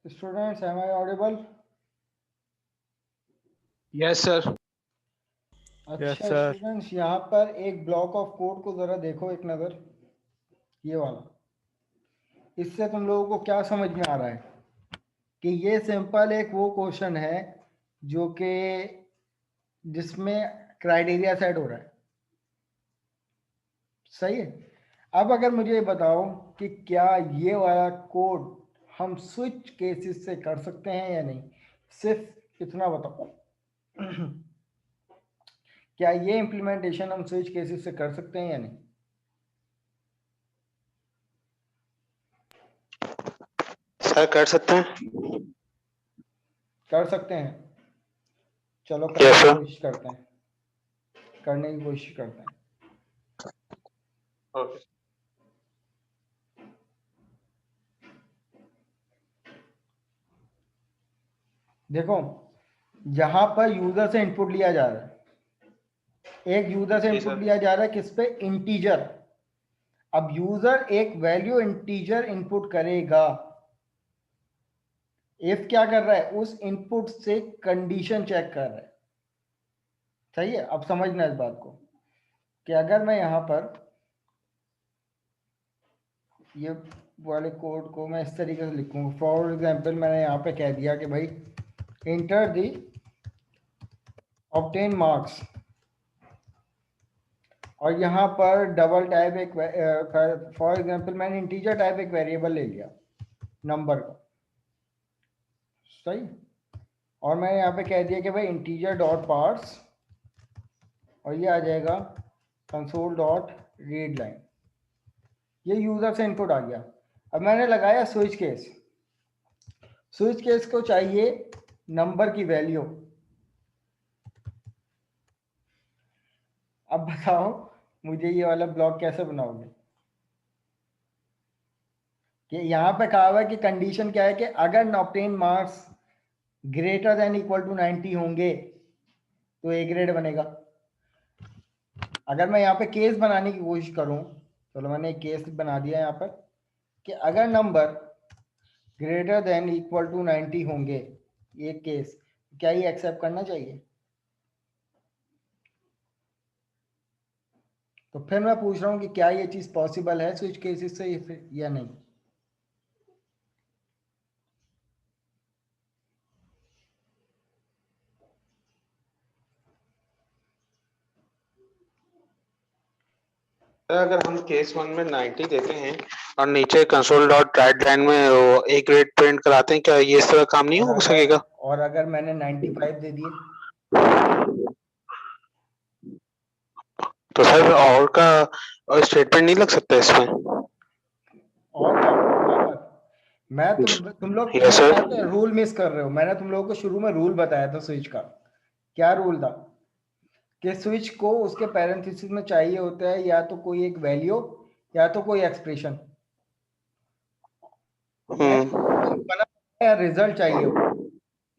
Students, am I audible? Yes sir. अच्छा students, यहाँ पर एक ब्लॉक ऑफ कोड को ज़रा देखो एक नज़र, ये वाला। इससे तुम लोगों को क्या समझ में आ रहा है कि ये सिंपल एक वो क्वेश्चन है जो कि जिसमें क्राइटेरिया सेट हो रहा है। सही है। अब अगर मुझे बताओ कि क्या ये वाला कोड हम स्विच केसेस से कर सकते हैं या नहीं, सिर्फ इतना बताओ। क्या ये इम्प्लीमेंटेशन हम स्विच केसेस से कर सकते हैं या नहीं? सर कर सकते हैं। कर सकते हैं। चलो यस करने की सर। कोशिश करते हैं, करने की कोशिश करते हैं। ओके। देखो, यहाँ पर यूजर से इनपुट लिया जा रहा है। एक यूजर से जी इनपुट सर। लिया जा रहा है किस पे? इंटीजर। अब यूजर एक वैल्यू इंटीजर इनपुट करेगा। इफ क्या कर रहा है? उस इनपुट से कंडीशन चेक कर रहा है। सही है। अब समझना इस बात को कि अगर मैं यहाँ पर ये वाले कोड को मैं इस तरीके से लिखूंगा। फॉर एग्जांपल मैंने यहाँ पे कह दिया कि भाई इंटर दी ऑब्टेन मार्क्स, और यहाँ पर डबल टाइप एक फॉर एग्जांपल मैंने इंटीजर टाइप एक वेरिएबल ले लिया नंबर का। सही। और मैंने यहाँ पे कह दिया कि भाई इंटीजर डॉट पार्ट्स, और ये आ जाएगा कंसोल डॉट रीड लाइन। ये यूजर से इनपुट आ गया। अब मैंने लगाया स्विच केस। स्विच केस को चाहिए नंबर की वैल्यू। अब बताओ मुझे ये वाला ब्लॉक कैसे बनाओगे? कि यहाँ पे कहा हुआ है कि कंडीशन क्या है कि अगर obtain marks greater than equal to 90 होंगे तो ए ग्रेड बनेगा। अगर मैं यहाँ पे केस बनाने की कोशिश करूं, चलो मैंने एक केस बना दिया यहाँ पर कि अगर number greater than equal to 90 होंगे, ये केस, क्या ये एक्सेप्ट करना चाहिए? तो फिर मैं पूछ रहा हूँ कि क्या ये चीज पॉसिबल है स्विच केसेस से या नहीं? सर अगर हम केस 1 में 90 देते हैं और नीचे कंसोल डॉट राइट लाइन में वो ए ग्रेड प्रिंट कराते हैं, क्या ये इस तरह काम नहीं हो सकेगा? और अगर मैंने 95 दे दिए तो सर और का स्टेटमेंट नहीं लग सकता इसमें? और का यहाँ पर मैं यस सर। शायद रूल मिस कर रहे हो। मैंने तुम लोगों को शुरू में रूल बताया था स्विच का। क्या रूल था? कि स्विच को उसके पैरेंथेसिस में चाहिए होता है या तो कोई एक वैल्यू या तो कोई एक्सप्रेशन, बना या रिजल्ट चाहिए हो।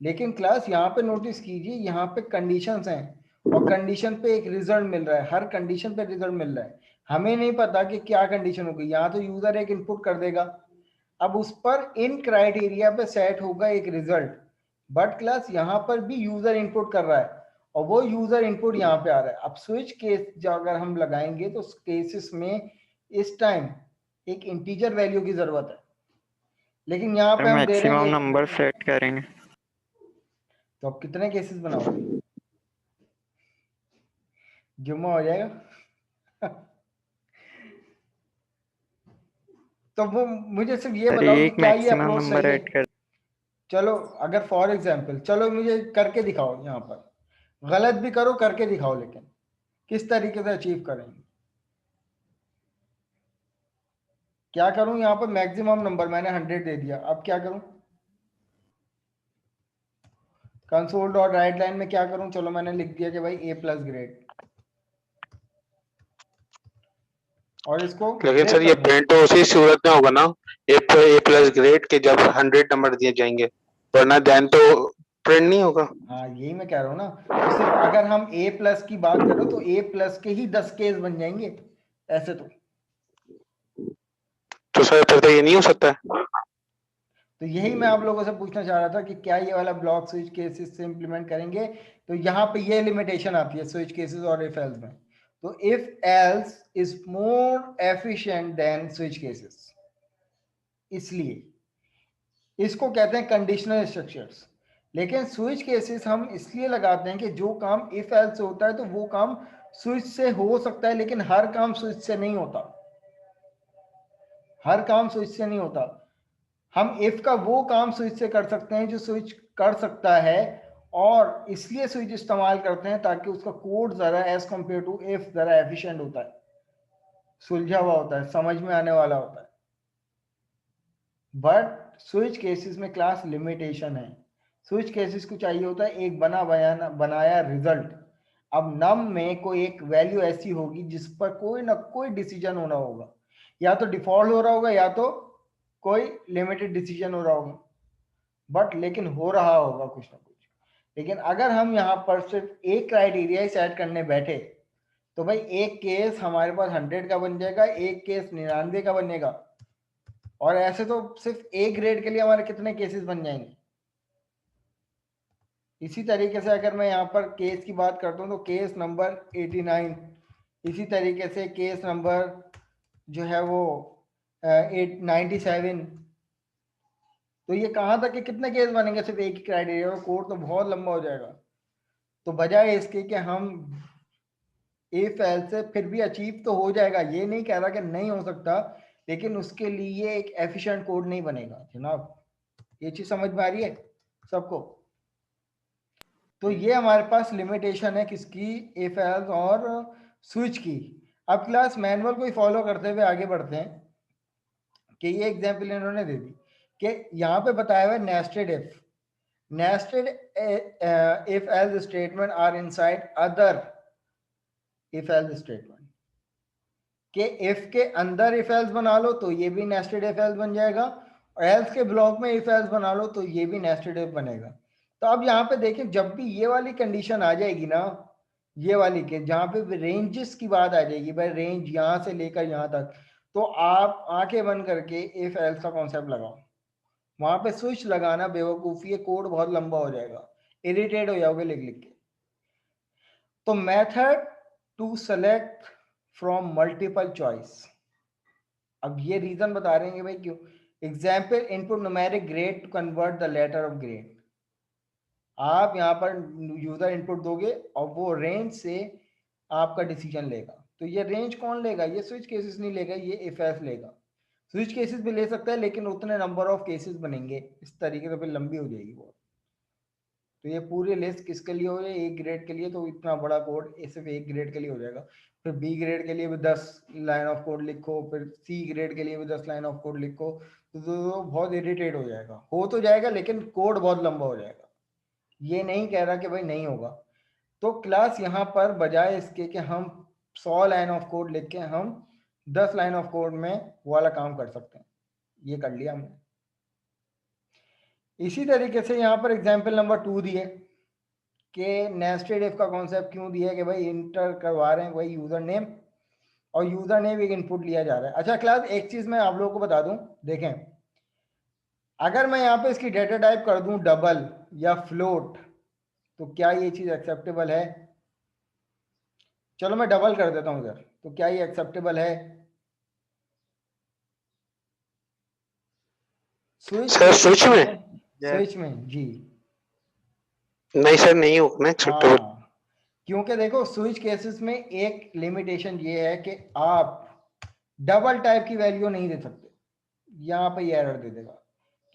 लेकिन क्लास यहाँ पे नोटिस कीजिए, यहाँ पे कंडीशंस हैं और कंडीशन पे एक रिजल्ट मिल रहा है। हर कंडीशन पे रिजल्ट मिल रहा है। हमें नहीं पता कि क्या कंडीशन होगी। यहाँ तो यूजर एक इनपुट कर देगा, अब उस पर इन क्राइटेरिया पे सेट होगा एक रिजल्ट। बट क्लास यहाँ पर भी यूजर इनपुट कर रहा है और वो यूजर इनपुट यहाँ पे आ रहा है। अब स्विच केस जो अगर हम लगाएंगे तो केसेस में इस टाइम एक इंटीजर वैल्यू की जरूरत है, लेकिन यहाँ पे हम दे रहे हैं मैक्सिमम नंबर सेट करेंगे। तो अब कितने केसेस बनाओगे? जुम्मा हो जाएगा। तो वो मुझे सिर्फ ये बताओ कि एक क्या ये मैक्सिमम अप्रोच नंबर सही है? ऐड कर। चलो अगर फॉर एग्जांपल, चलो मुझे करके दिखाओ यहाँ पर। गलत भी करो, करके दिखाओ, लेकिन किस तरीके से अचीव करेंगे? क्या करूं? यहाँ पर मैक्सिमम नंबर मैंने 100 दे दिया। अब क्या करूं? कंसोल डॉट राइट लाइन में क्या करूं? चलो मैंने लिख दिया कि भाई ए प्लस ग्रेड, और इसको लेकिन ब्रेक सर ये कर दूं। प्रिंट तो उसी सूरत में होगा ना, ए प्लस ग्रेड के जब 100 नंबर दिए जाएंगे, वरना देन तो प्रिंट नहीं होगा। हाँ यही मैं कह रहा हूँ ना। तो सिर्फ अगर हम ए प्लस की बात करो तो ए प्लस के ही 10 केस बन जाएंगे ऐसे। तो तो सर फिर तो ये नहीं हो सकता है। तो यही मैं आप लोगों से पूछना चाह रहा था कि क्या ये वाला ब्लॉक स्विच केसेस से इंप्लीमेंट करेंगे, तो यहाँ पे ये लिमिटेशन आती है स्विच केसेस और इफ एल्स में। तो if else is more efficient then switch cases, इसलिए इसको कहते हैं कंडीशनल स्ट्रक्चर्स। लेकिन स्विच केसेस हम इसलिए लगाते हैं कि जो काम इफ एल्स से होता है तो वो काम स्विच से हो सकता है, लेकिन हर काम स्विच से नहीं होता, हर काम स्विच से नहीं होता। हम इफ का वो काम स्विच से कर सकते हैं जो स्विच कर सकता है, और इसलिए स्विच इस्तेमाल करते हैं ताकि उसका कोड जरा एज कंपेयर टू इफ जरा एफिशिएंट होता है, सुलझा हुआ होता है, समझ में आने वाला होता है। बट स्विच केसेस में क्लास लिमिटेशन है। स्विच केसेस को चाहिए होता है एक बनाया रिजल्ट। अब नम में कोई एक वैल्यू ऐसी होगी जिस पर कोई ना कोई डिसीजन होना होगा, या तो डिफॉल्ट हो रहा होगा या तो कोई लिमिटेड डिसीजन हो रहा होगा, बट लेकिन हो रहा होगा कुछ ना कुछ। लेकिन अगर हम यहाँ पर सिर्फ एक क्राइटेरिया सेट करने बैठे तो भाई एक केस हमारे पास 100 का बन जाएगा, एक केस 99 का बनेगा, और ऐसे तो सिर्फ ए ग्रेड के लिए हमारे कितने केसेस बन जाएंगे। इसी तरीके से अगर मैं यहाँ पर केस की बात करता हूँ तो केस नंबर 89, इसी तरीके से केस नंबर जो है वो 897। तो ये कहाँ तक कि कितने केस बनेंगे सिर्फ एक ही क्राइटेरिया, और कोड तो बहुत लंबा हो जाएगा। तो बजाय इसके कि हम इफ एल्स से फिर भी अचीव तो हो जाएगा, ये नहीं कह रहा कि नहीं हो सकता, लेकिन उसके लिए एक एफिशिएंट कोड नहीं बनेगा जनाब। ये चीज समझ में आ रही है सबको? तो ये हमारे पास लिमिटेशन है किसकी, इफ एल्स और स्विच की। अब क्लास मैनुअल को ही फॉलो करते हुए आगे बढ़ते हैं कि ये एग्जांपल इन्होंने दे दी कि यहाँ पे बताया हुआ है nested if. Nested if else statement are inside other if else statement, कि इफ के अंदर इफ एल्स बना लो तो ये भी नेस्टेड इफ एल्स बन जाएगा, और एल्स के ब्लॉक में इफ एल्स बना लो तो ये भी नेस्टेड इफ बनेगा। तो अब यहाँ पे देखें, जब भी ये वाली कंडीशन आ जाएगी ना, ये वाली के जहाँ पे रेंजेस की बात आ जाएगी, भाई रेंज यहाँ से लेकर यहाँ तक, तो आप आंखें बंद करके इफ एल्स का कॉन्सेप्ट लगाओ। वहां पे स्विच लगाना बेवकूफी है, कोड बहुत लंबा हो जाएगा, इरिटेट हो जाओगे लिख लिख के। तो method to select from multiple choice, अब ये रीजन बता रहे हैं भाई क्यों। Example input numeric grade to convert the letter of grade. आप यहाँ पर यूजर इनपुट दोगे और वो रेंज से आपका डिसीजन लेगा। तो ये रेंज कौन लेगा, ये स्विच केसेस नहीं लेगा, ये इफ एल्स लेगा। स्विच केसेस भी ले सकता है लेकिन उतने नंबर ऑफ केसेस बनेंगे, इस तरीके से फिर लंबी हो जाएगी वो। तो ये पूरी लिस्ट किसके लिए हो जाए, एक ग्रेड के लिए, तो इतना बड़ा कोड सिर्फ एक ग्रेड के लिए हो जाएगा। फिर बी ग्रेड के लिए भी 10 लाइन ऑफ कोड लिखो, फिर सी ग्रेड के लिए भी 10 लाइन ऑफ कोड लिखो, तो बहुत इरिटेट हो जाएगा। हो तो जाएगा लेकिन कोड बहुत लंबा हो जाएगा। ये नहीं कह रहा कि भाई नहीं होगा। तो क्लास यहाँ पर बजाय इसके कि हम 100 लाइन ऑफ कोड लिख के हम 10 लाइन ऑफ कोड में वो वाला काम कर सकते हैं, ये कर लिया हमने। इसी तरीके से यहाँ पर एग्जाम्पल नंबर 2 दिए कि नेस्टेड इफ का कॉन्सेप्ट क्यों दिया है कि भाई इंटर करवा रहे हैं भाई यूजर नेम, और यूजर नेम एक इनपुट लिया जा रहा है। अच्छा क्लास एक चीज मैं आप लोगों को बता दूं, देखें अगर मैं यहाँ पे इसकी डेटा टाइप कर दूं डबल या फ्लोट, तो क्या ये चीज एक्सेप्टेबल है? चलो मैं डबल कर देता हूं इधर, तो क्या ये एक्सेप्टेबल है? सर स्विच में स्विच में जी नहीं सर, नहीं होना एक्सेप्टेबल। हाँ, क्योंकि देखो स्विच केसेस में एक लिमिटेशन ये है कि आप डबल टाइप की वैल्यू नहीं दे सकते, यहाँ पे ये एरर दे देगा,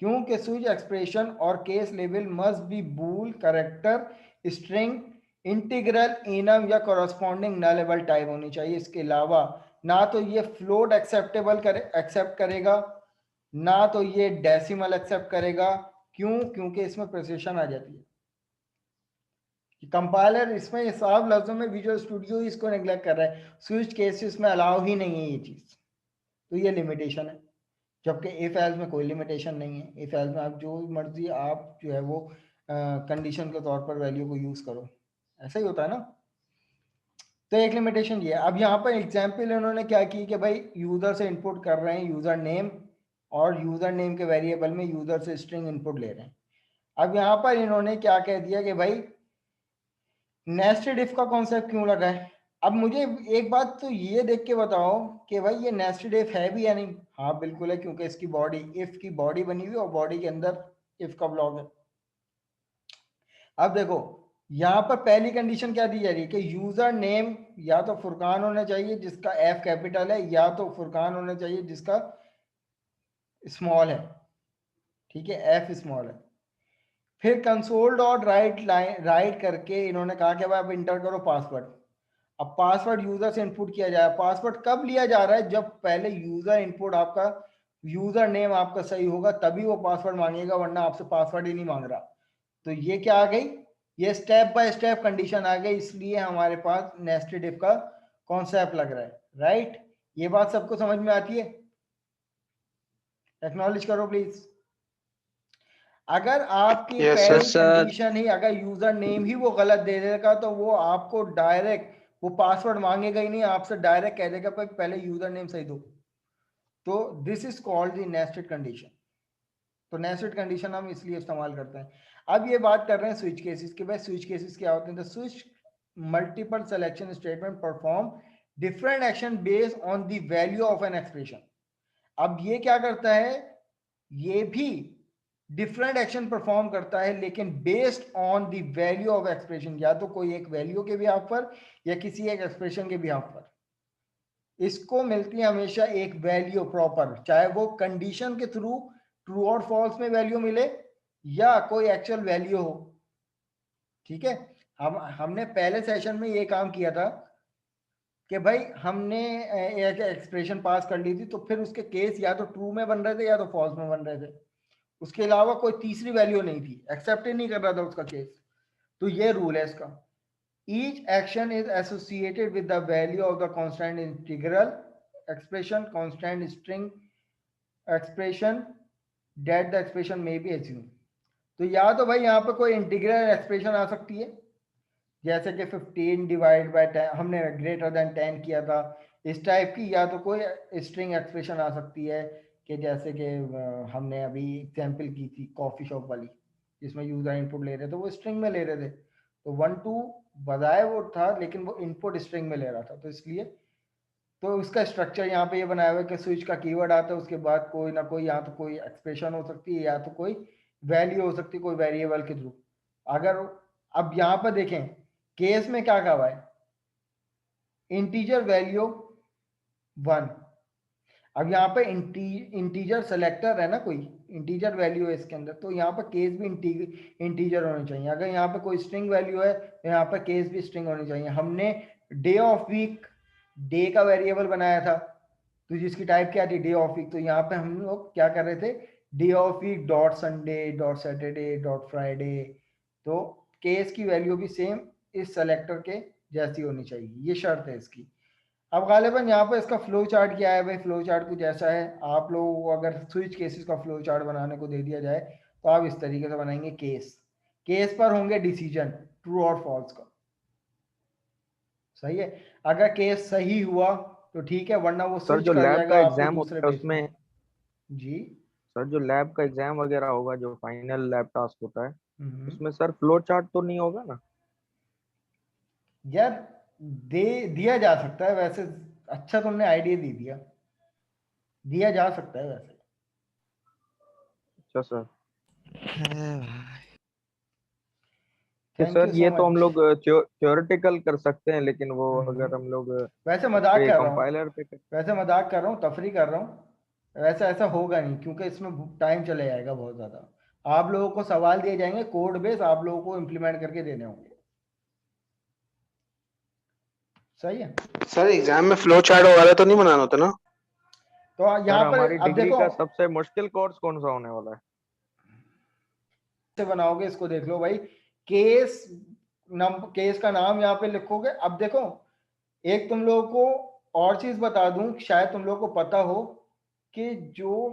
क्योंकि स्विच एक्सप्रेशन और case level must be bool, character, string, integral, enum या कॉरस्पॉन्डिंग नलेबल टाइप होनी चाहिए। इसके अलावा ना तो ये फ्लोट एक्सेप्ट करेगा, ना तो ये डेसिमल एक्सेप्ट करेगा। क्यों? क्योंकि इसमें प्रिसिशन आ जाती है। कंपाइलर इसमें साफ लफ्जों में विजुअल स्टूडियो इसको नेग्लेक्ट कर रहा है, स्विच केसेस में अलाउ ही नहीं है ये चीज, तो ये लिमिटेशन है। जबकि इफ एल्स में कोई लिमिटेशन नहीं है, इफ एल्स में आप जो मर्जी आप जो है वो कंडीशन के तौर पर वैल्यू को यूज करो, ऐसा ही होता है ना। तो एक लिमिटेशन ये है। अब यहाँ पर एग्जाम्पल इन्होंने क्या की कि भाई यूजर से इनपुट कर रहे हैं यूजर नेम, और यूजर नेम के वेरिएबल में यूजर से स्ट्रिंग इनपुट ले रहे हैं। अब यहाँ पर इन्होंने क्या कह दिया कि भाई नेस्टेड इफ का कॉन्सेप्ट क्यों लगा है। अब मुझे एक बात तो ये देख के बताओ कि भाई ये नेस्टेड इफ है भी या नहीं। हाँ बिल्कुल है, क्योंकि इसकी बॉडी, इफ की बॉडी बनी हुई और बॉडी के अंदर इफ का ब्लॉक है। अब देखो यहाँ पर पहली कंडीशन क्या दी जा रही है कि यूजर नेम या तो फुरकान होना चाहिए जिसका एफ कैपिटल है, या तो फुरकान होना चाहिए जिसका स्मॉल है। ठीक है, एफ स्मॉल है। फिर कंसोल डॉट राइट करके इन्होंने कहा कि भाई अब इंटर करो पासवर्ड। अब पासवर्ड यूजर से इनपुट किया जाए। पासवर्ड कब लिया जा रहा है? जब पहले यूजर इनपुट आपका, यूजर नेम आपका सही होगा तभी वो पासवर्ड मांगेगा, वरना आपसे पासवर्ड ही नहीं मांग रहा। तो ये क्या आ गई, ये स्टेप बाय स्टेप कंडीशन आ गई, इसलिए हमारे पास नेस्टेड इफ का कॉन्सेप्ट लग रहा है। राइट, ये बात सबको समझ में आती है? एक्नॉलेज करो प्लीज। अगर आपकी यस पहली सर। कंडीशन ही, अगर यूजर नेम ही वो गलत दे देगा तो वो आपको डायरेक्ट वो पासवर्ड मांगेगा ही नहीं, आपसे डायरेक्ट कह देगा पहले यूजर नेम सही दो। तो this is called the nested condition. तो नेस्टेड कंडीशन हम इसलिए इस्तेमाल करते हैं। अब ये बात कर रहे हैं स्विच केसेस के। भाई स्विच केसेस क्या होते हैं? The switch multiple selection statement perform different action based on the value of an expression. अब ये क्या करता है, ये भी डिफरेंट एक्शन परफॉर्म करता है लेकिन based on the value of expression, या तो कोई एक वैल्यू के बिहाफ पर या किसी एक एक्सप्रेशन के बिहाफ पर। इसको मिलती है हमेशा एक वैल्यू प्रॉपर, चाहे वो कंडीशन के थ्रू ट्रू और फॉल्स में वैल्यू मिले या कोई एक्चुअल वैल्यू हो। ठीक है, हमने पहले सेशन में ये काम किया था कि भाई हमने एक एक्सप्रेशन पास कर ली थी, तो फिर उसके केस या तो ट्रू में बन रहे थे या तो फॉल्स में बन रहे थे, उसके अलावा कोई तीसरी वैल्यू नहीं थी, एक्सेप्ट ही नहीं कर रहा था उसका केस। तो ये रूल है इसका, each action is associated with the value of the constant integral expression, constant string expression that the expression में बी एज्यूम। तो या तो भाई यहाँ पे कोई इंटीग्रल एक्सप्रेशन आ सकती है, जैसे कि 15 डिवाइड बाय 10 हमने ग्रेटर देन 10 किया था, इस टाइप की। या तो कोई स्ट्रिंग एक्सप्रेशन आ सकती है कि जैसे कि हमने अभी एग्जांपल की थी कॉफी शॉप वाली, जिसमें यूजर इनपुट ले रहे थे, वो स्ट्रिंग में ले रहे थे। तो 1 2 बजाय वो था लेकिन वो इनपुट स्ट्रिंग में ले रहा था, तो इसलिए तो उसका स्ट्रक्चर यहाँ पे ये बनाया हुआ है कि स्विच का कीवर्ड आता है, उसके बाद कोई ना कोई, या तो कोई एक्सप्रेशन हो सकती है या तो कोई वैल्यू हो सकती है कोई वेरिएबल के थ्रू। अगर अब यहाँ पर देखें केस में क्या कहा हुआ है, इंटीजर वैल्यू 1। अब यहाँ पे इंटीजर सेलेक्टर है ना, कोई इंटीजर वैल्यू है इसके अंदर, तो यहाँ पर केस भी इंटीजर होनी चाहिए। अगर यहाँ पे कोई स्ट्रिंग वैल्यू है तो यहाँ पर केस भी स्ट्रिंग होनी चाहिए। हमने डे ऑफ वीक, डे का वेरिएबल बनाया था, तो जिसकी टाइप क्या थी, डे ऑफ वीक। तो यहाँ पे हम लोग क्या कर रहे थे, day of week dot Sunday dot Saturday dot Friday. तो केस की वैल्यू भी सेम इस सेलेक्टर के जैसी होनी चाहिए, ये शर्त है इसकी। अब गालिबन यहाँ पर इसका फ्लो चार्ट क्या है? भाई फ्लो चार्ट कुछ ऐसा है, आप लोगों को अगर स्विच केसेस का फ्लो चार्ट बनाने को दे दिया जाए तो आप इस तरीके से बनाएंगे। केस पर होंगे डिसीजन ट्रू और फॉल्स का। सही है, अगर केस सही हुआ तो ठीक है, वरना वो सर स्विच जो कर लैब का जाएगा आपको एग्जाम दूसरे होता है पेज पे। उसमें, जी सर जो लैब का एग्जाम वगैरह होगा, जो फाइनल लैब टास्क होता है, हम्म। उसमें सर फ्लो चार्ट तो नहीं होगा ना? यार दे दिया जा सकता है वैसे, अच्छा तुमने आइडिया दे दिया, दिया जा सकता है वैसे। अच्छा सर। कि थैंक सर यू सो ये तो हम मच। लोग थ्योरेटिकल कर सकते हैं, लेकिन वो अगर हम लोग वैसे उस मजाक पे कर रहा हूँ, कंपाइलर पे वैसे मजाक कर रहा हूँ, तफरी कर रहा हूँ। वैसे ऐसा होगा नहीं, क्योंकि इसमें टाइम चले जाएगा बहुत ज़्यादा। आप लोगों को सवाल दिए जाएंगे, कोड बेस आप लोगों को इम्प्लीमेंट करके देने होंगे। सही है। सर एग्जाम में फ्लो चार्ट वगैरह तो नहीं बनाना होता ना? तो सर यहाँ पर हमारी अब डिग्री देखो का सबसे मुश्किल कोर्स कौन सा होने वाला है? से बनाओगे इसको, देख लो भाई। केस केस का नाम यहाँ पे लिखोगे। अब देखो एक तुम लोगों को और चीज बता दूं, शायद तुम लोगों को पता हो कि जो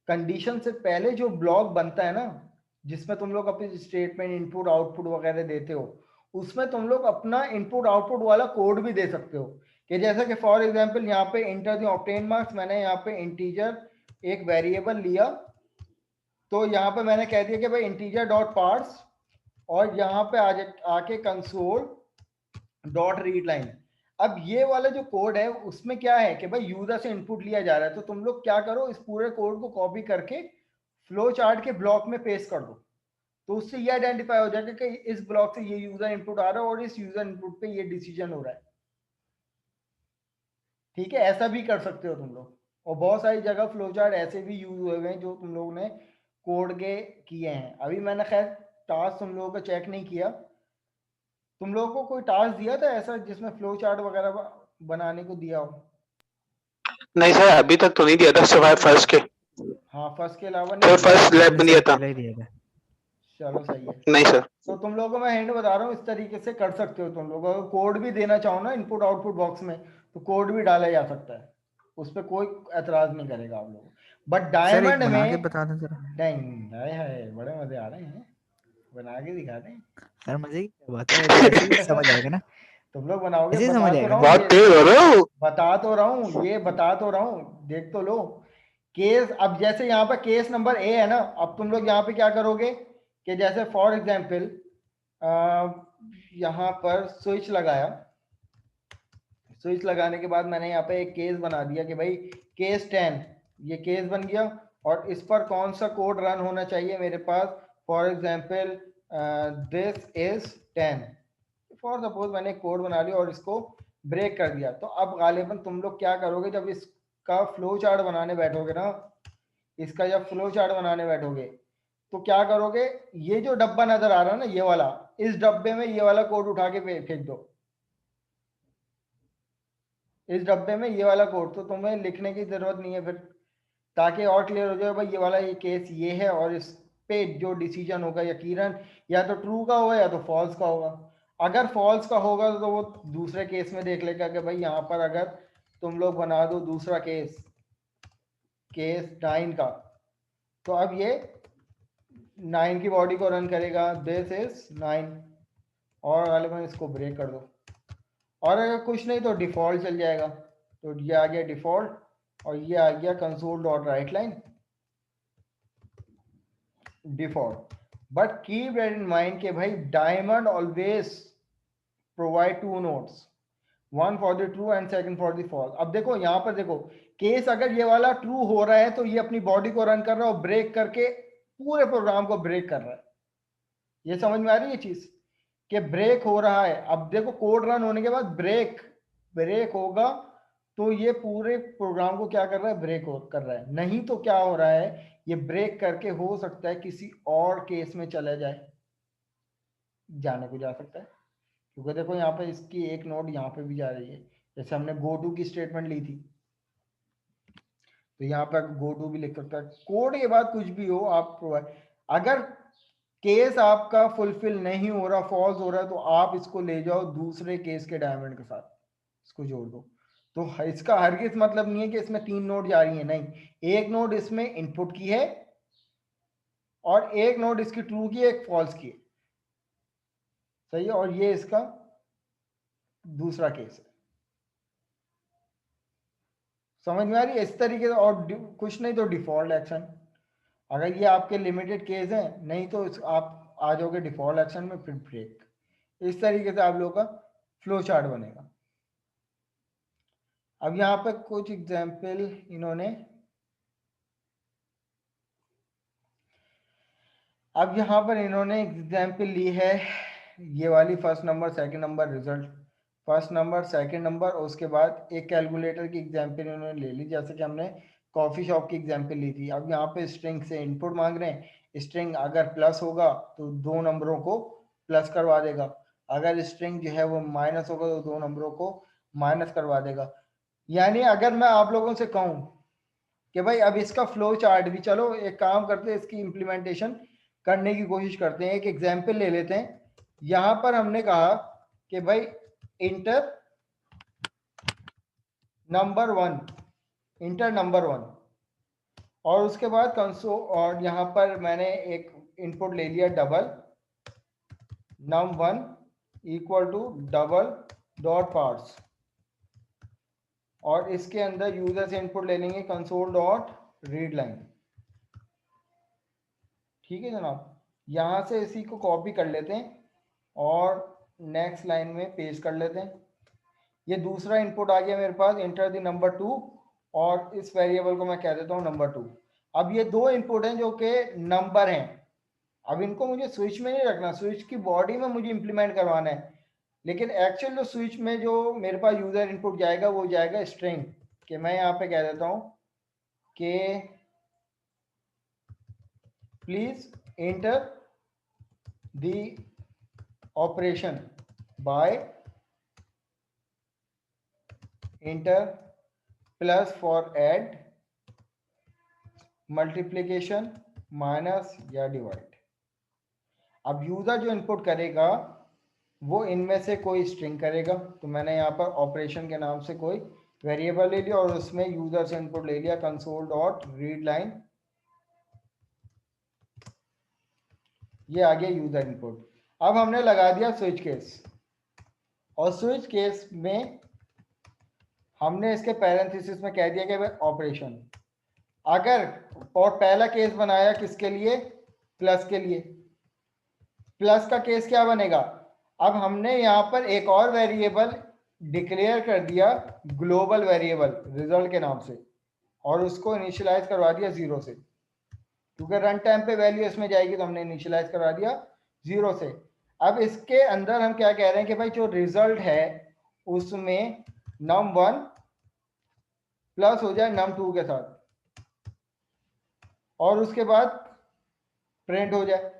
कंडीशन से पहले जो ब्लॉक बनता है ना, जिसमें तुम लोग अपनी स्टेटमेंट इनपुट आउटपुट वगैरह देते हो, उसमें तुम लोग अपना इनपुट आउटपुट वाला कोड भी दे सकते हो। कि जैसा कि फॉर एग्जांपल यहाँ पे इंटर द ऑब्टेन मार्क्स, मैंने यहाँ पे इंटीजर एक वेरिएबल लिया, तो यहाँ पे मैंने कह दिया कि भाई इंटीजर डॉट पार्ट्स, और यहाँ पे आके कंसोल डॉट रीड लाइन। अब ये वाला जो कोड है उसमें क्या है कि भाई यूजर से इनपुट लिया जा रहा है, तो तुम लोग क्या करो, इस पूरे कोड को कॉपी करके फ्लो चार्ट के ब्लॉक में पेस्ट कर दो, तो उससे ये आइडेंटिफाई हो जाएगा कि इस ब्लॉक से ये यूजर इनपुट आ रहा है और इस यूजर इनपुट पे ये डिसीजन हो रहा है। ठीक है, ऐसा भी कर सकते हो तुम लोग, और बहुत सारी जगह फ्लो चार्ट ऐसे भी यूज हुए हैं जो तुम लोगों ने कोड के किए हैं। अभी मैंने खैर टास्क तुम लोगों का चेक नहीं किया, तुम लोगों को कोई टास्क दिया था ऐसा जिसमें फ्लो चार्ट वगैरह बनाने को दिया हो? नहीं सर, अभी तक तो नहीं दिया था, सिवाय फर्स्ट के। हाँ, फर्स्ट के अलावा सर नहीं दिया। फर्स्ट लैब में दिया था। पहले ही दिया था। चलो सही है। नहीं सर। तो तुम लोगों को मैं हिंट बता रहा हूँ, इस तरीके से कर सकते हो तुम लोग। अगर कोड भी देना चाहो ना इनपुट आउटपुट बॉक्स में, तो कोड भी डाला जा सकता है, उस पर कोई एतराज नहीं करेगा आप लोग। बट सर एक डायमंड बना के में बता दें जरा। नहीं, हाय हाय, बड़े मजे आ रहे हैं, बना के दिखा दें। सर मजे की क्या बात है, ऐसे ही समझ आएगा ना, तुम लोग बनाओगे, ऐसे ही बता समझ तो आएगा रहा हूँ ना। बहुत ये, तेज हो रहे हो। बता तो रहा हूँ, ये बता तो रहा हूँ, देख तो लो। केस, अब जैसे यहाँ पर केस नंबर ए है ना, अब तुम लोग यहाँ पे क्या करोगे कि जैसे फॉर एग्जाम्पल यहाँ पर स्विच लगाया, स्विच लगाने के बाद मैंने यहाँ पे एक केस बना दिया कि भाई केस 10, ये केस बन गया, और इस पर कौन सा कोड रन होना चाहिए मेरे पास, for example this is 10, for suppose मैंने कोड बना लिया और इसको ब्रेक कर दिया। तो अब गालिबन तुम लोग क्या करोगे, जब इसका फ्लो चार्ट बनाने बैठोगे ना, इसका जब फ्लो चार्ट बनाने बैठोगे तो क्या करोगे, ये जो डब्बा नजर आ रहा है ना ये वाला, इस डब्बे में ये वाला कोड उठा के फेंक दो, इस डब्बे में ये वाला कोड, तो तुम्हें लिखने की जरूरत नहीं है फिर, ताकि और क्लियर हो जाए भाई ये वाला ये केस ये है, और इस पे जो डिसीजन होगा यकीनन या तो ट्रू का होगा या तो फॉल्स का होगा। अगर फॉल्स का होगा तो वो दूसरे केस में देख लेगा कि भाई यहाँ पर अगर तुम लोग बना दो दूसरा केस, केस 9 का, तो अब ये 9 की बॉडी को रन करेगा, दिस इज 9, और गालिबन इसको ब्रेक कर दो, और अगर कुछ नहीं तो डिफॉल्ट चल जाएगा, तो ये आ गया डिफॉल्ट, और ये आ गया console dot write line default. But keep that in mind के भाई diamond always provide 2 nodes, one for the true and second for the false. अब देखो यहाँ पर देखो, केस अगर ये वाला ट्रू हो रहा है तो ये अपनी बॉडी को रन कर रहा है और ब्रेक करके पूरे प्रोग्राम को ब्रेक कर रहा है। ये समझ में आ रही है चीज कि ब्रेक हो रहा है। अब देखो कोड रन होने के बाद ब्रेक होगा, तो ये पूरे प्रोग्राम को क्या कर रहा है, ब्रेक कर रहा है। नहीं तो क्या हो रहा है, ये ब्रेक करके हो सकता है किसी और केस में चला जाए, जाने को जा सकता है, क्योंकि देखो यहाँ पे इसकी एक नोड यहाँ पे भी जा रही है, जैसे हमने गो टू की स्टेटमेंट ली थी, तो यहाँ पर गो टू भी लिख सकता है। कोड के बाद कुछ भी हो आप प्रोवाइड, अगर केस आपका फुलफिल नहीं हो रहा, फॉल्स हो रहा है, तो आप इसको ले जाओ दूसरे केस के डायमंड के साथ, इसको जोड़ दो। तो इसका हरगिज मतलब नहीं है कि इसमें 3 नोड जा रही है, नहीं, एक नोड इसमें इनपुट की है और एक नोड इसकी ट्रू की है, एक फॉल्स की है, सही है, और ये इसका दूसरा केस है। समझ में आ रही है इस तरीके से, और कुछ नहीं तो डिफॉल्ट एक्शन, अगर ये आपके लिमिटेड केस हैं, नहीं तो आप आ जाओगे डिफॉल्ट एक्शन में, फिर ब्रेक। इस तरीके से आप लोगों का फ्लो चार्ट बनेगा। अब यहाँ पे कुछ एग्जाम्पल इन्होंने, अब यहाँ पर इन्होंने एग्जाम्पल ली है ये वाली, first number second number result, first number second number, और उसके बाद एक कैलकुलेटर की एग्जाम्पल इन्होंने ले ली, जैसे कि हमने कॉफी शॉप की एग्जाम्पल ली थी। अब यहाँ पे स्ट्रिंग से इनपुट मांग रहे हैं, स्ट्रिंग अगर प्लस होगा तो 2 नंबरों को प्लस करवा देगा, अगर स्ट्रिंग जो है वो माइनस होगा तो 2 नंबरों को माइनस करवा देगा। यानी अगर मैं आप लोगों से कहूं कि भाई अब इसका फ्लो चार्ट भी, चलो एक काम करते हैं, इसकी इम्प्लीमेंटेशन करने की कोशिश करते हैं। एक एग्जाम्पल ले लेते हैं, यहां पर हमने कहा कि भाई इंटर नंबर 1, इंटर नंबर 1, और उसके बाद कंसोल, और यहां पर मैंने एक इनपुट ले लिया double num1 equal to double dot parse, और इसके अंदर यूजर से इनपुट ले लेंगे कंसोल डॉट रीड लाइन। ठीक है जनाब, यहाँ से इसी को कॉपी कर लेते हैं और नेक्स्ट लाइन में पेस्ट कर लेते हैं। ये दूसरा इनपुट आ गया मेरे पास, इंटर द नंबर 2, और इस वेरिएबल को मैं कह देता हूँ नंबर 2। अब ये दो इनपुट हैं जो कि नंबर हैं। अब इनको मुझे स्विच में नहीं रखना, स्विच की बॉडी में मुझे इंप्लीमेंट करवाना है, लेकिन एक्चुअल जो स्विच में जो मेरे पास यूजर इनपुट जाएगा वो जाएगा स्ट्रिंग, कि मैं यहाँ पे कह देता हूँ कि please enter the operation by enter plus for add, multiplication, minus या डिवाइड। अब यूजर जो इनपुट करेगा वो इनमें से कोई स्ट्रिंग करेगा, तो मैंने यहाँ पर ऑपरेशन के नाम से कोई वेरिएबल ले लिया और उसमें यूजर से इनपुट ले लिया कंसोल डॉट रीड लाइन, ये आ गया यूजर इनपुट। अब हमने लगा दिया स्विच केस, और स्विच केस में हमने इसके पैरेंथेसिस में कह दिया कि भाई ऑपरेशन, अगर, और पहला केस बनाया किसके लिए, प्लस के लिए। प्लस का केस क्या बनेगा, अब हमने यहाँ पर एक और वेरिएबल डिक्लेयर कर दिया, ग्लोबल वेरिएबल रिजल्ट के नाम से, और उसको इनिशियलाइज करवा दिया 0 से, क्योंकि रन टाइम पे वैल्यू इसमें जाएगी तो हमने इनिशियलाइज करवा दिया 0 से। अब इसके अंदर हम क्या कह रहे हैं कि भाई जो रिजल्ट है उसमें num1 प्लस हो जाए num2 के साथ, और उसके बाद प्रिंट हो जाए।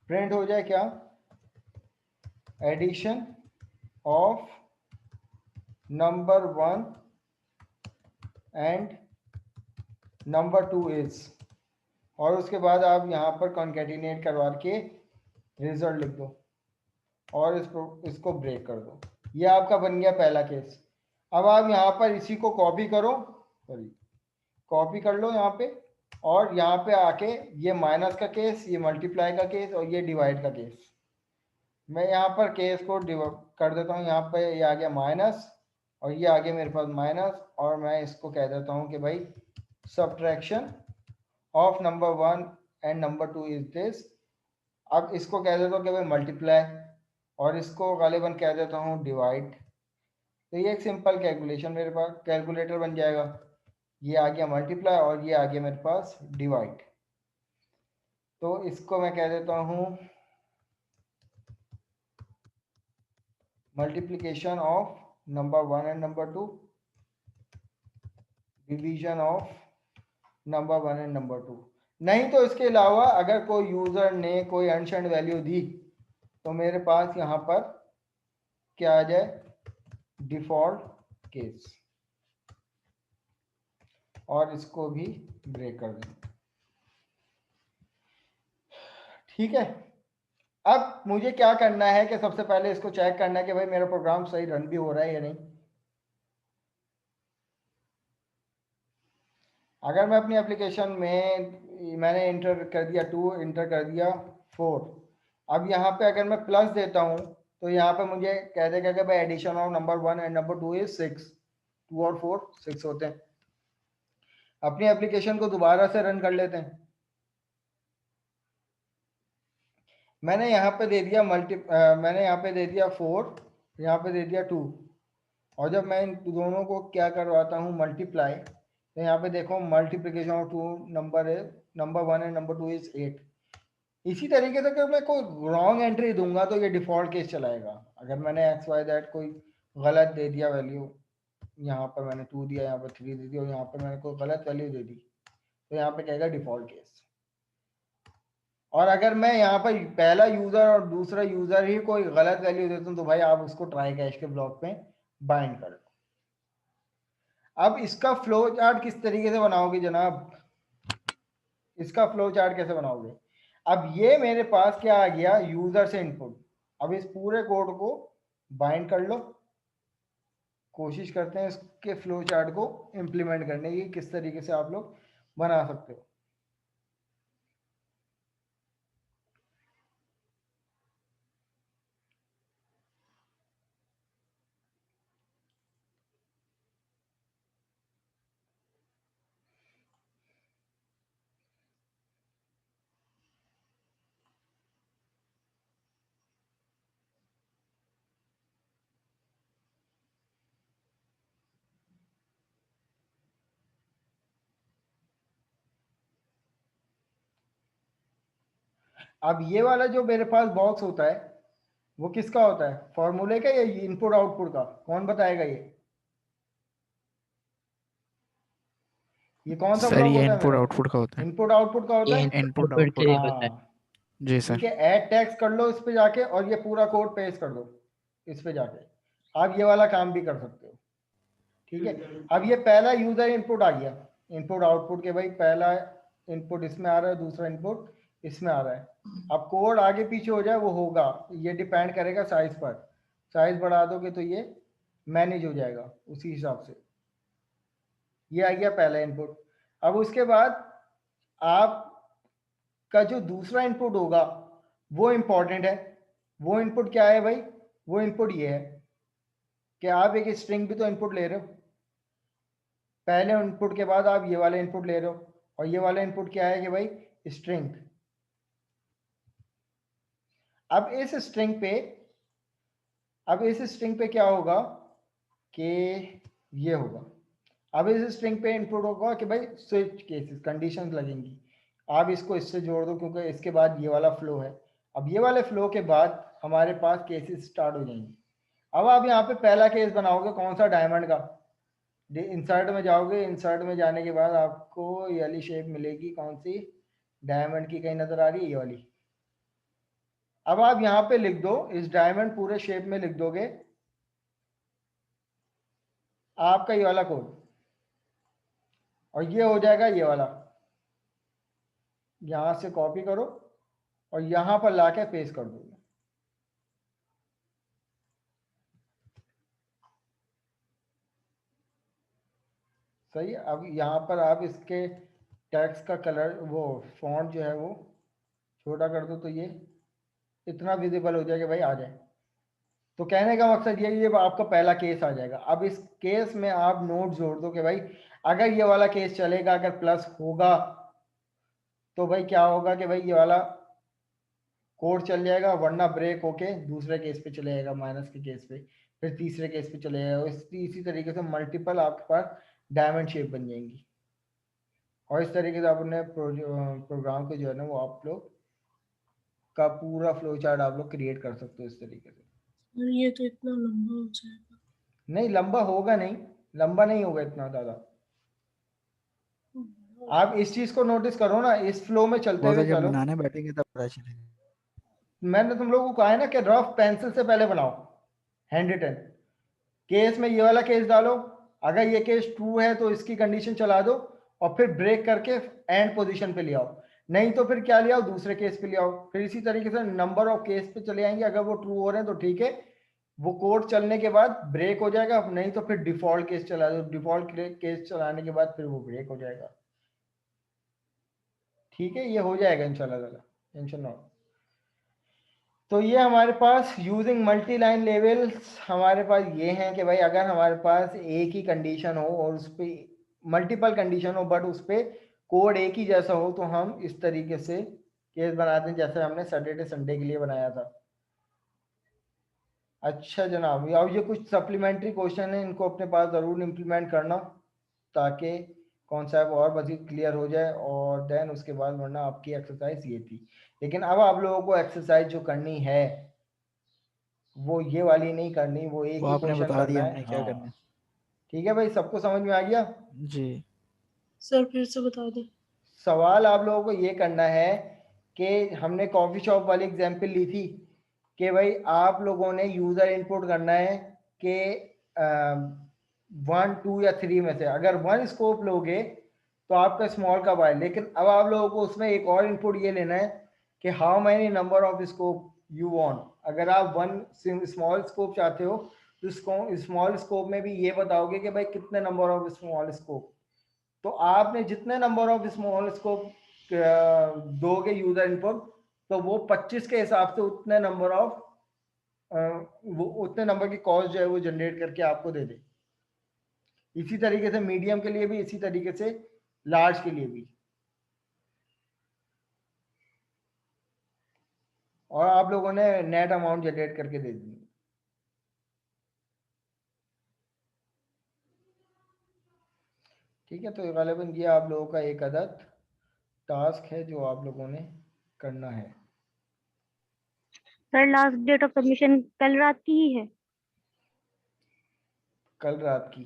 प्रिंट हो जाए क्या, addition of number 1 and number 2 is, और उसके बाद आप यहाँ पर कॉन्केटिनेट करवा के रिजल्ट लिख दो और इसको ब्रेक कर दो। ये आपका बन गया पहला केस। अब आप यहाँ पर इसी को कॉपी करो, सॉरी कॉपी कर लो यहाँ पे, और यहाँ पे आके ये माइनस का केस, ये मल्टीप्लाई का केस और ये डिवाइड का केस, मैं यहाँ पर केस को कर देता हूँ। यहाँ पे ये आ गया माइनस और ये आ गया मेरे पास माइनस, और मैं इसको कह देता हूँ कि भाई subtraction of number 1 and number 2 is this. अब इसको कह देता हूँ कि भाई मल्टीप्लाई, और इसको गालिबन कह देता हूँ डिवाइड। तो ये एक सिंपल कैलकुलेशन मेरे पास कैलकुलेटर बन जाएगा। ये आ गया मल्टीप्लाई और ये आ गया मेरे पास डिवाइड। तो इसको मैं कह देता हूँ multiplication of number 1 and number 2, division of number 1 and number 2। नहीं तो इसके अलावा अगर कोई यूजर ने कोई अनसेंड वैल्यू दी तो मेरे पास यहाँ पर क्या आ जाए, डिफॉल्ट केस, और इसको भी ब्रेक कर दें। ठीक है, अब मुझे क्या करना है कि सबसे पहले इसको चेक करना है कि भाई मेरा प्रोग्राम सही रन भी हो रहा है या नहीं। अगर मैं अपनी एप्लीकेशन में मैंने इंटर कर दिया 2, इंटर कर दिया 4, अब यहाँ पे अगर मैं प्लस देता हूँ तो यहाँ पे मुझे कह देगा कि भाई addition of number 1 and number 2 is 6। 2 और 4 6 होते हैं। अपनी एप्लीकेशन को दोबारा से रन कर लेते हैं। मैंने यहाँ पे दे दिया मैंने यहाँ पे दे दिया 4, यहाँ पे दे दिया 2, और जब मैं इन दोनों को क्या करवाता हूँ मल्टीप्लाई, तो यहाँ पे देखो मल्टीप्लिकेशन ऑफ 2 नंबर है, नंबर 1 एंड नंबर 2 इज 8। इसी तरीके से अगर मैं कोई रॉन्ग एंट्री दूंगा तो ये डिफॉल्ट केस चलाएगा। अगर मैंने XYZ कोई गलत दे दिया वैल्यू, यहाँ पर मैंने 2 दिया, यहाँ पर 3 दे दिया, और यहाँ पर मैंने कोई गलत वैल्यू दे दी, तो यहाँ पे कहेगा डिफॉल्ट केस। और अगर मैं यहाँ पर पहला यूजर और दूसरा यूजर ही कोई गलत वैल्यू देता हूँ तो भाई आप उसको ट्राई कैश के ब्लॉक में बाइंड कर लो। अब इसका फ्लो चार्ट किस तरीके से बनाओगे जनाब, इसका फ्लो चार्ट कैसे बनाओगे। अब ये मेरे पास क्या आ गया, यूजर से इनपुट। अब इस पूरे कोड को बाइंड कर लो, कोशिश करते हैं इसके फ्लो चार्ट को इंप्लीमेंट करने की, किस तरीके से आप लोग बना सकते हो। अब ये वाला जो मेरे पास बॉक्स होता है वो किसका होता है, फॉर्मूले का या इनपुट आउटपुट का, कौन बताएगा ये कौन सा सर ब्लॉक ये होता है इनपुट मेरा, आउटपुट का होता है। इनपुट आउटपुट का होता ये है। इनपुट इनपुट के लिए आउटपुट। होता है। हाँ जी ठीक सर। है, ऐड टैक्स कर लो इस पे जाके और ये पूरा कोड पेस्ट कर दो इस पे जाके, आप ये वाला काम भी कर सकते हो। ठीक है, अब ये पहला यूजर इनपुट आ गया, इनपुट आउटपुट के भाई पहला इनपुट इसमें आ रहा है, दूसरा इनपुट इसमें आ रहा है। अब कोड आगे पीछे हो जाए वो होगा, ये डिपेंड करेगा साइज पर, साइज बढ़ा दोगे तो ये मैनेज हो जाएगा उसी हिसाब से। ये आ गया पहला इनपुट। अब उसके बाद आपका जो दूसरा इनपुट होगा वो इंपॉर्टेंट है। वो इनपुट क्या है भाई, वो इनपुट ये है कि आप एक स्ट्रिंग भी तो इनपुट ले रहे हो, पहले इनपुट के बाद आप ये वाला इनपुट ले रहे हो, और ये वाला इनपुट क्या है कि भाई स्ट्रिंग। अब इस स्ट्रिंग पे क्या होगा कि ये होगा, अब इस स्ट्रिंग पे इनपुट होगा कि भाई स्विच केसेस कंडीशंस लगेंगी, आप इसको इससे जोड़ दो क्योंकि इसके बाद ये वाला फ्लो है। अब ये वाले फ्लो के बाद हमारे पास केसेस स्टार्ट हो जाएंगी। अब आप यहाँ पे पहला केस बनाओगे कौन सा, डायमंड का। इंसर्ट में जाओगे, इंसर्ट में जाने के बाद आपको ये वाली शेप मिलेगी, कौन सी, डायमंड की कहीं नजर आ रही है ये वाली। अब आप यहाँ पे लिख दो, इस डायमंड पूरे शेप में लिख दोगे आपका ये वाला कोड, और ये हो जाएगा ये वाला, यहां से कॉपी करो और यहां पर लाके पेस्ट कर दोगे। सही है। अब यहाँ पर आप इसके टेक्स्ट का कलर, वो फॉन्ट जो है वो छोटा कर दो तो ये इतना विजिबल हो जाएगा भाई आ जाए। तो कहने का मकसद ये आपका पहला केस आ जाएगा। अब इस केस में आप नोट जोड़ दो कि भाई अगर ये वाला केस चलेगा, अगर प्लस होगा तो भाई क्या होगा कि भाई ये वाला कोड चल जाएगा, वरना ब्रेक होके दूसरे केस पे चले जाएगा, माइनस के केस पे, फिर तीसरे केस पे चले जाएगा। इसी तरीके से मल्टीपल आपके पास डायमंड शेप बन जाएंगी, और इस तरीके से आप अपने प्रोग्राम को जो है ना वो आप लोग का पूरा फ्लो चार्ट आप लोग क्रिएट कर सकते हो इस तरीके से। ये तो इतना लंबा हो जाएगा। नहीं लंबा होगा नहीं, लंबा नहीं होगा इतना ज्यादा। आप इस चीज को नोटिस करो ना, इस फ्लो में चलते वो तो हुए जब चलो। बनाने बैठेंगे तब पता चलेगा। मैंने तुम लोगों को कहा है ना कि रफ पेंसिल से पहले बनाओ, हैंड रिटन। केस में ये वाला केस डालो, अगर ये केस ट्रू है तो इसकी कंडीशन चला दो, और फिर ब्रेक करके एंड पोजीशन पे ले आओ, नहीं तो फिर क्या ले आओ, दूसरे केस पे ले आओ। फिर इसी तरीके से नंबर ऑफ केस पे चले आएंगे, अगर वो ट्रू हो रहे हैं तो ठीक है, वो कोड चलने के बाद ब्रेक हो जाएगा, नहीं तो फिर डिफॉल्ट केस चला दो, डिफॉल्ट केस चलाने के बाद फिर वो ब्रेक हो जाएगा। ठीक है, ये हो जाएगा इंशाल्लाह ताला, टेंशन ना हो। तो ये हमारे पास यूजिंग मल्टी लाइन लेवल्स हमारे पास ये हैं कि भाई अगर हमारे पास एक ही कंडीशन हो और उस पर मल्टीपल कंडीशन हो बट उस पर कोड एक ही जैसा हो, तो हम इस तरीके से केस बनाते हैं जैसे हमने सैटरडे संडे के लिए बनाया था। अच्छा जनाब, अब ये कुछ सप्लीमेंट्री क्वेश्चन है, इनको अपने पास ज़रूर इम्प्लीमेंट करना ताकि कॉन्सेप्ट और मजीद क्लियर हो जाए, और देन उसके बाद वरना आपकी एक्सरसाइज ये थी। लेकिन अब आप लोगों को एक्सरसाइज जो करनी है वो ये वाली नहीं करनी, वो एक वो ही आपने क्वेश्चन बता करना दिया है। हमने क्या करना हाँ है। ठीक है भाई, सबको समझ में आ गया। जी। सर फिर से बता दो। सवाल आप लोगों को ये करना है कि हमने कॉफी शॉप वाली एग्जांपल ली थी कि भाई आप लोगों ने यूजर इनपुट करना है कि 1 2 या 3 में से अगर 1 स्कोप लोगे तो आपका स्मॉल का बाय। लेकिन अब आप लोगों को उसमें एक और इनपुट ये लेना है कि how many number of scope you want. अगर आप 1 स्मॉल स्कोप चाहते हो तो स्मॉल स्कोप में भी ये बताओगे कि भाई कितने नंबर ऑफ स्मॉल स्कोप। तो आपने जितने नंबर ऑफ स्मॉल स्कोप दोगे यूजर इनपुट, तो वो 25 के हिसाब से उतने नंबर ऑफ वो उतने नंबर की कॉस्ट जो है वो जनरेट करके आपको दे दे। इसी तरीके से मीडियम के लिए भी, इसी तरीके से लार्ज के लिए भी। और आप लोगों ने नेट अमाउंट जनरेट करके दे दी। ठीक है, तो गालिबन ये आप लोगों का एक अदद टास्क है जो आप लोगों ने करना है। Sir last date of submission कल रात की ही है। कल रात की।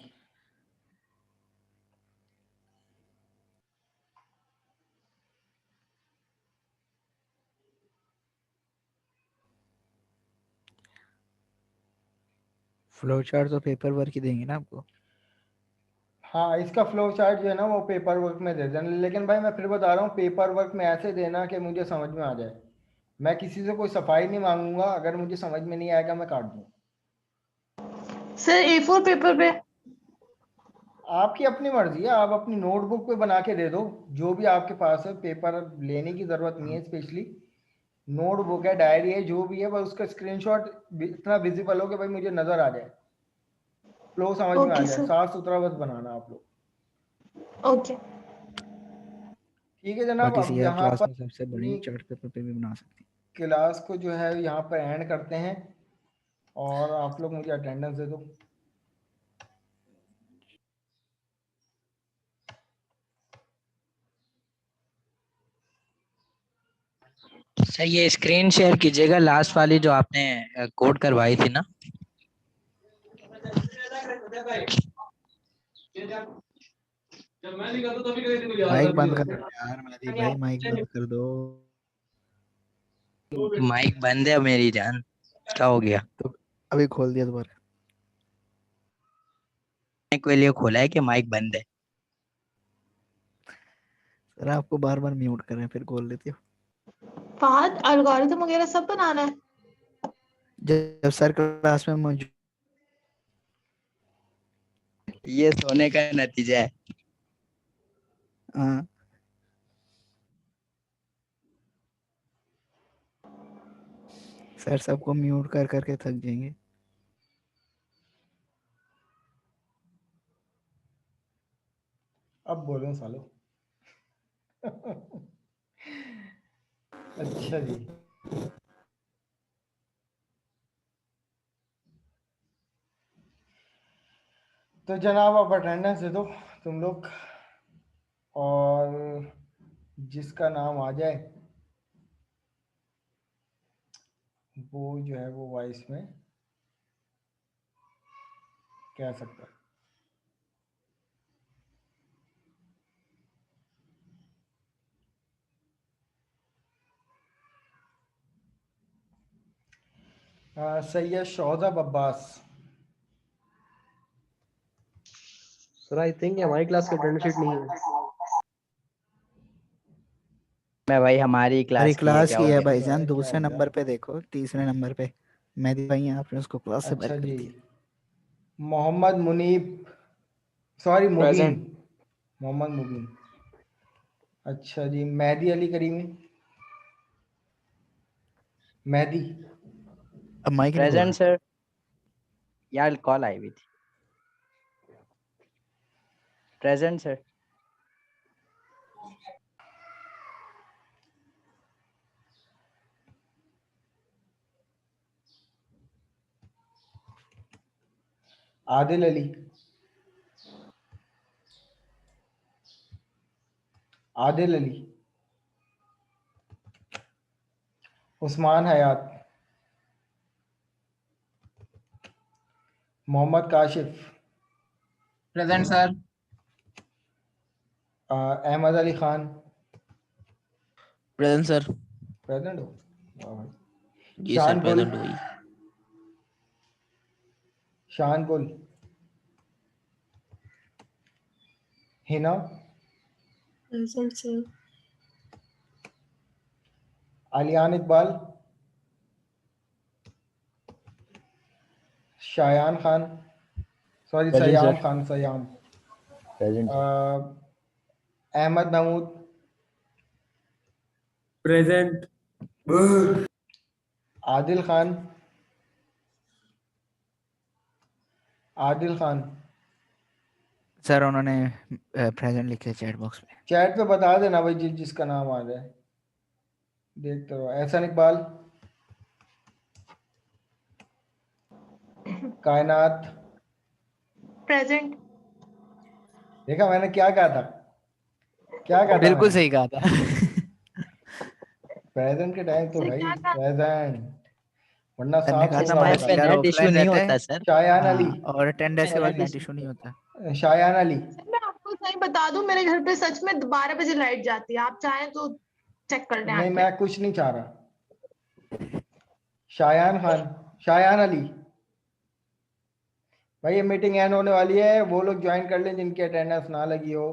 फ्लो चार्ट तो पेपर वर्क ही देंगे ना आपको। हाँ, इसका फ्लो चार्ट जो है ना वो पेपर वर्क में दे देना, लेकिन भाई मैं फिर बता रहा हूँ पेपर वर्क में ऐसे देना कि मुझे समझ में आ जाए। मैं किसी से कोई सफाई नहीं मांगूंगा, अगर मुझे समझ में नहीं आएगा मैं काट दूँ। सर A4 पेपर पे। आपकी अपनी मर्जी है, आप अपनी नोटबुक पे बना के दे दो, जो भी आपके पास है। पेपर लेने की जरूरत नहीं है, स्पेशली नोटबुक है, डायरी है, जो भी है, बस उसका स्क्रीनशॉट इतना विजिबल हो कि भाई मुझे नजर आ जाए, फ्लो समझ में आ ओके जाए, सर। साफ सुथरा बस बनाना आप लोग। ओके। ठीक है जनाब, बाकी अब सीआर यहाँ क्लास पर में सबसे बड़ी अपनी चार्ट पेपर पे भी बना सकती क्लास को जो है यहाँ पर एंड करते हैं, और आप लोग मुझे अटेंडेंस दे दो। सर ये स्क्रीन शेयर कीजिएगा, लास्ट वाली जो आपने कोड करवाई थी ना। माइक बंद कर यार मेहदी भाई, माइक बंद कर दो। माइक बंद है मेरी जान, क्या हो गया? तो अभी खोल दिया दोबारा। माइक के लिए खोला है कि माइक बंद है? सर आपको बार बार म्यूट कर रहे हैं, फिर खोल लेती हो। फहद एल्गोरिथम वगैरह सब बनाना है। जब सर क्लास में मौजूद। ये सोने का नतीजा है। हाँ सर सबको म्यूट कर करके थक जाएंगे। अब बोलो सालो। अच्छा जी, तो जनाब आप अटेंडेंस दे दो तुम लोग, और जिसका नाम आ जाए वो जो है वो वॉइस में कह सकता है। Syed Shozab Abbas. Sir I think हमारी क्लास की अटेंडेंस शीट नहीं है। मैं भाई हमारी हमारी क्लास की है, क्लास क्या की हो है गया? भाईजान, क्या दूसरे हो गया? नंबर पे देखो, तीसरे नंबर पे मेहदी भाई हैं, आपने उसको क्लास से अच्छा बाहर कर जी, दिया। मोहम्मद मुनीब, सॉरी मुबीन, प्रेजेंट। मोहम्मद मुबीन। अच्छा जी, मेहदी अली करीमी, मेहदी। अब माइक नहीं खोल प्रेजेंट रहा। सर। यार कॉल आई हुई थी। Present sir. Adil Ali, Adil Ali. Usman Hayat, Mohammad Kashif, present sir. Ahmed Ali Khan. Present sir. Present हो? वाह भाई। जी सर शान गुल, प्रेजेंट हुई। Shan Gul. Hina, present sir. Aliyan Iqbal, Shayan Khan, sorry present Sayam sir. Khan, Sayam. Present sir. Ahmed Mahmood, present. Adil Khan, Adil Khan. Sir उन्होंने प्रेजेंट लिखे चैट बॉक्स में। चैट पे बता देना भाई जिसका नाम आ जाए, देखते रहो। एहसन इकबाल, कायनात। प्रेजेंट। देखा मैंने क्या कहा था, क्या कहा था बिल्कुल मैंने? सही कहा था। प्रेजेंट के टाइम तो सर भाई क्या था? प्रेजेंट। वरना सर ने 7 कहा से था ऊपर हमारा आता पे है। CR नेट इशू ऑफलाइन नहीं रहता होता है। सर। शायान अली, हाँ, और 10 डेज के बाद नेट नेट इशू इशू नहीं होता। शायान अली, सर मैं आपको सही बता दूं, मेरे घर पे सच में 12 बजे लाइट जाती है, आप चाहें तो चेक कर लें नहीं आके। मैं कुछ नहीं चाह रहा। शायान खान, शायान अली, भाई ये मीटिंग एंड होने वाली है, वो लोग ज्वाइन कर लें जिनकी अटेंडेंस ना लगी हो।